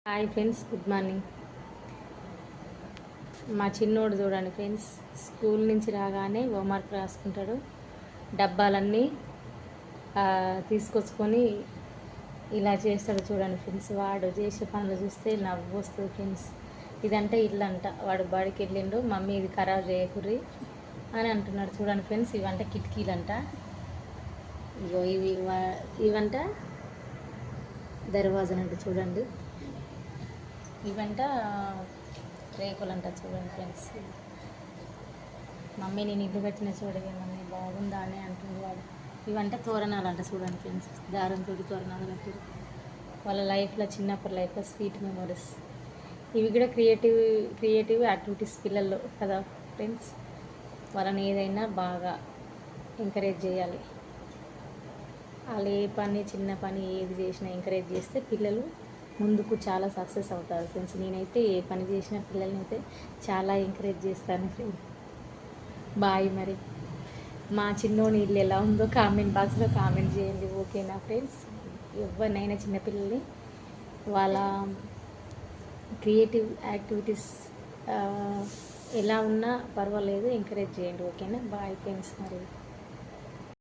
Hi friends, good morning. మా చిన్నోడు చూడండి ఫ్రెండ్స్, స్కూల్ నుంచి రాగానే హోంవర్క్ రాసుకుంటాడు. డబ్బాలన్నీ తీసుకొచ్చుకొని ఇలా చేస్తాడు చూడండి ఫ్రెండ్స్. వాడు చేసే పనులు చూస్తే నవ్వు వస్తుంది ఫ్రెండ్స్. ఇదంటే ఇల్లు అంట, వాడు బడికి వెళ్ళిండు, మమ్మీ ఇది ఖరాబ్ చేయకుర్రి అని అంటున్నాడు చూడండి ఫ్రెండ్స్. ఇవంట కిటికీలంట, ఇగో ఇవంట దర్వాజనంట చూడండి. ఇవంట రేకులంట చూడండి ఫ్రెండ్స్. మమ్మీ నేను ఇల్లు కట్టిన చూడవే మమ్మీ, బాగుందా అని అంటుంది వాడు. ఇవంట తోరణాలు అంట చూడండి ఫ్రెండ్స్, దారంతో తోరణాలు కట్టారు. వాళ్ళ లైఫ్లో, చిన్నప్పటి లైఫ్లో స్వీట్ మెమరీస్. ఇవి కూడా క్రియేటివ్ యాక్టివిటీస్ పిల్లల్లో కదా ఫ్రెండ్స్. వాళ్ళని ఏదైనా బాగా ఎంకరేజ్ చేయాలి. వాళ్ళు ఏ పని, చిన్న పని ఏది చేసినా ఎంకరేజ్ చేస్తే పిల్లలు ముందుకు చాలా సక్సెస్ అవుతారు ఫ్రెండ్స్. నేనైతే ఏ పని చేసిన పిల్లల్ని అయితే చాలా ఎంకరేజ్ చేస్తాను ఫ్రెండ్స్. బాయ్. మరి మా చిన్నోని ఇల్లు ఎలా ఉందో కామెంట్ బాక్స్లో కామెంట్ చేయండి, ఓకేనా ఫ్రెండ్స్. ఎవరినైనా చిన్నపిల్లల్ని వాళ్ళ క్రియేటివ్ యాక్టివిటీస్ ఎలా ఉన్నా పర్వాలేదు, ఎంకరేజ్ చేయండి, ఓకేనా. Bye friends. మరి